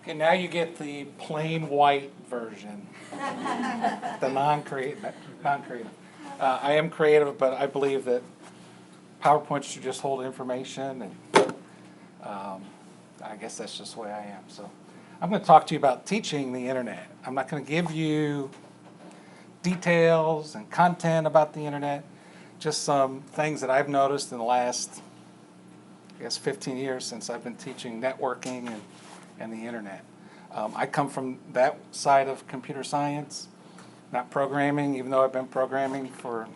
Okay, now you get the plain white version, the non-creative. I am creative, but I believe that PowerPoint should just hold information, and I guess that's just the way I am. So I'm going to talk to you about teaching the internet. I'm not going to give you details and content about the internet, just some things that I've noticed in the last, I guess, 15 years since I've been teaching networking and the internet. I come from that side of computer science, not programming, even though I've been programming for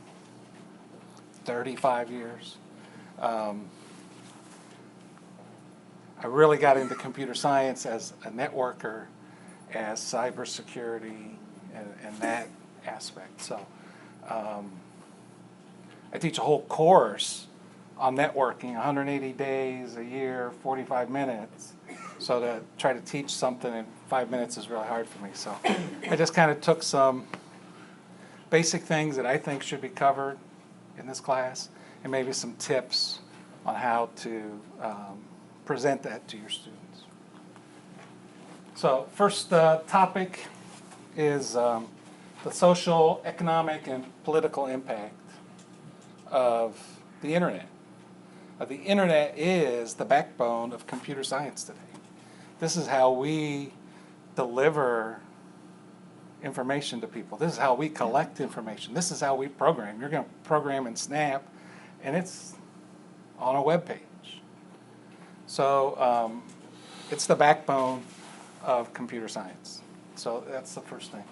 35 years. I really got into computer science as a networker, as cybersecurity, and that aspect. So I teach a whole course on networking, 180 days, a year, 45 minutes. So to try to teach something in 5 minutes is really hard for me. So I just kind of took some basic things that I think should be covered in this class, and maybe some tips on how to present that to your students. So first topic is the social, economic, and political impact of the internet. The internet is the backbone of computer science today. This is how we deliver information to people. This is how we collect information. This is how we program. You're going to program in Snap, and it's on a web page. So it's the backbone of computer science. So that's the first thing.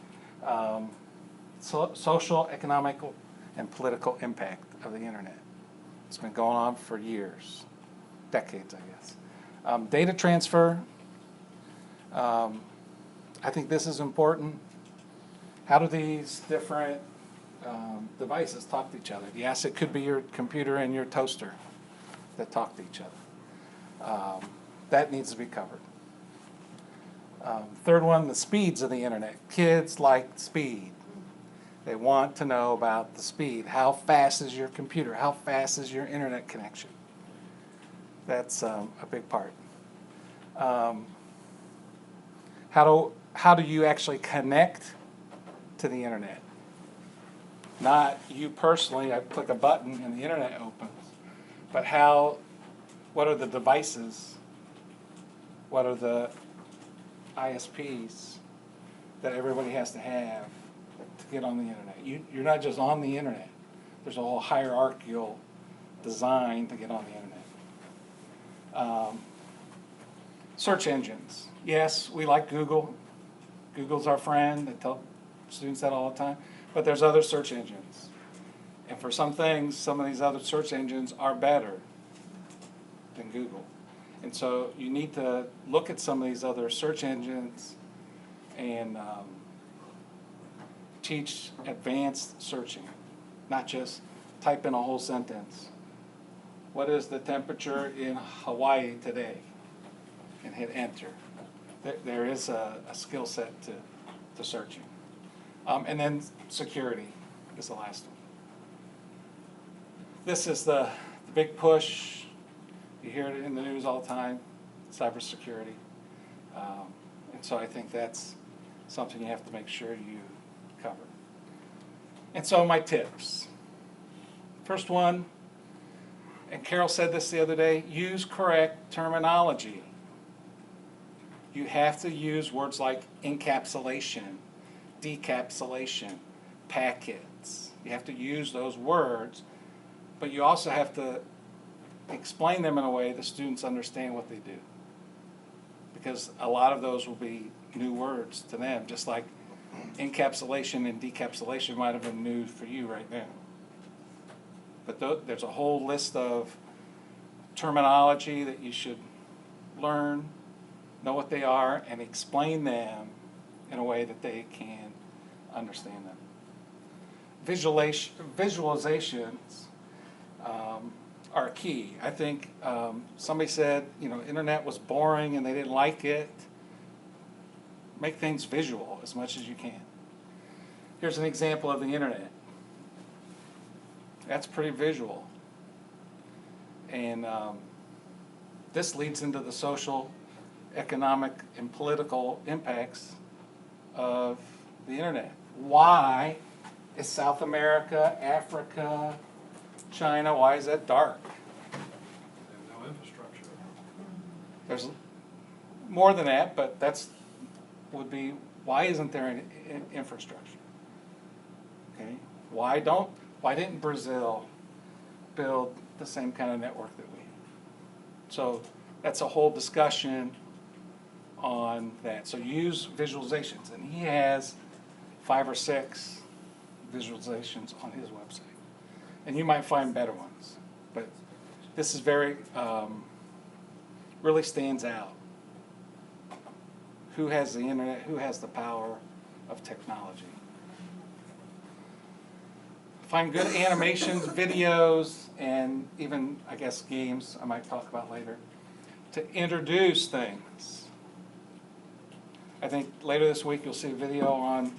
Social, economic, and political impact of the internet. It's been going on for years, decades, I guess. Data transfer. I think this is important. How do these different devices talk to each other? Yes, it could be your computer and your toaster that talk to each other. That needs to be covered. Third one, the speeds of the internet. Kids like speed. They want to know about the speed. How fast is your computer? How fast is your internet connection? That's a big part. How do you actually connect to the internet? Not you personally, I click a button and the internet opens, but what are the devices? What are the ISPs that everybody has to have to get on the internet? You're not just on the internet. There's a whole hierarchical design to get on the internet. Search engines. Yes, we like Google. Google's our friend. I tell students that all the time. But there's other search engines. And for some things, some of these other search engines are better than Google. And so you need to look at some of these other search engines and teach advanced searching, not just type in a whole sentence. What is the temperature in Hawaii today? And hit enter. There is a skill set to searching. And then security is the last one. This is the big push. You hear it in the news all the time, cybersecurity. And so I think that's something you have to make sure you cover. And so my tips. First one, and Carol said this the other day, use correct terminology. You have to use words like encapsulation, decapsulation, packets. You have to use those words, but you also have to explain them in a way the students understand what they do. Because a lot of those will be new words to them, just like encapsulation and decapsulation might have been new for you right now. But there's a whole list of terminology that you should learn, know what they are, and explain them in a way that they can understand them. Visualizations are key. I think somebody said, internet was boring and they didn't like it. Make things visual as much as you can. Here's an example of the internet. That's pretty visual. And this leads into the social economic and political impacts of the internet. Why is South America, Africa, China, why is that dark? There's no infrastructure. There's more than that, but would be, why isn't there an infrastructure? Okay, why didn't Brazil build the same kind of network that we have? So that's a whole discussion on that. So use visualizations, and he has 5 or 6 visualizations on his website, and you might find better ones, but this is very really stands out. Who has the internet? Who has the power of technology? Find good animations, videos, and even, I guess, games I might talk about later to introduce things. I think later this week you'll see a video on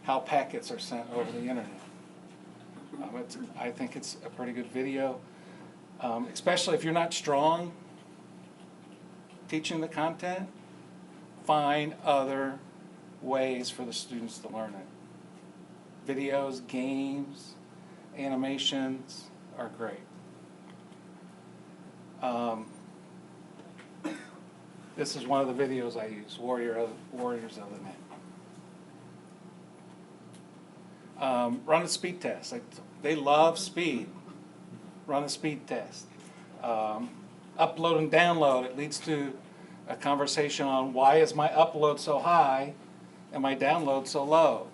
how packets are sent over the internet. I think it's a pretty good video, especially if you're not strong teaching the content. Find other ways for the students to learn it. Videos, games, animations are great. This is one of the videos I use, Warriors of the Net. Run a speed test. They love speed. Run a speed test. Upload and download. It leads to a conversation on why is my upload so high and my download so low?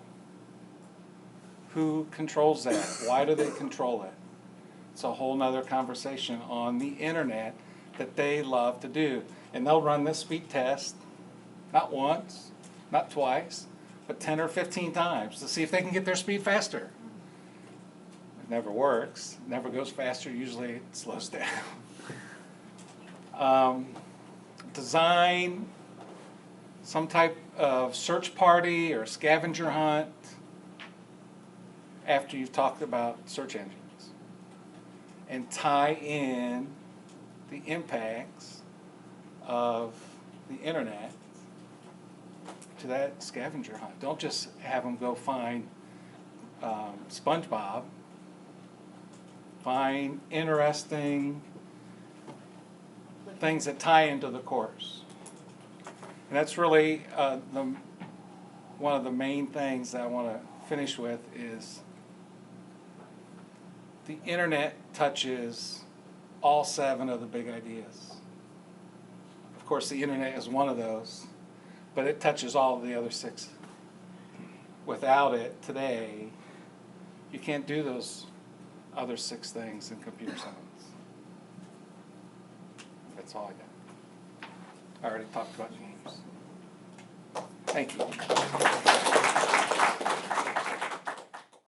Who controls that? Why do they control it? It's a whole nother conversation on the internet that they love to do. And they'll run this speed test not once, not twice, but 10 or 15 times to see if they can get their speed faster. It never works. It never goes faster. Usually it slows down. Design some type of search party or scavenger hunt after you've talked about search engines, and tie in the impacts of the internet to that scavenger hunt. Don't just have them go find SpongeBob. Find interesting things that tie into the course. And that's really one of the main things that I want to finish with is the internet touches all 7 of the big ideas. Of course, the internet is one of those, but it touches all of the other 6. Without it today, you can't do those other 6 things in computer science. That's all I got. I already talked about games. Thank you.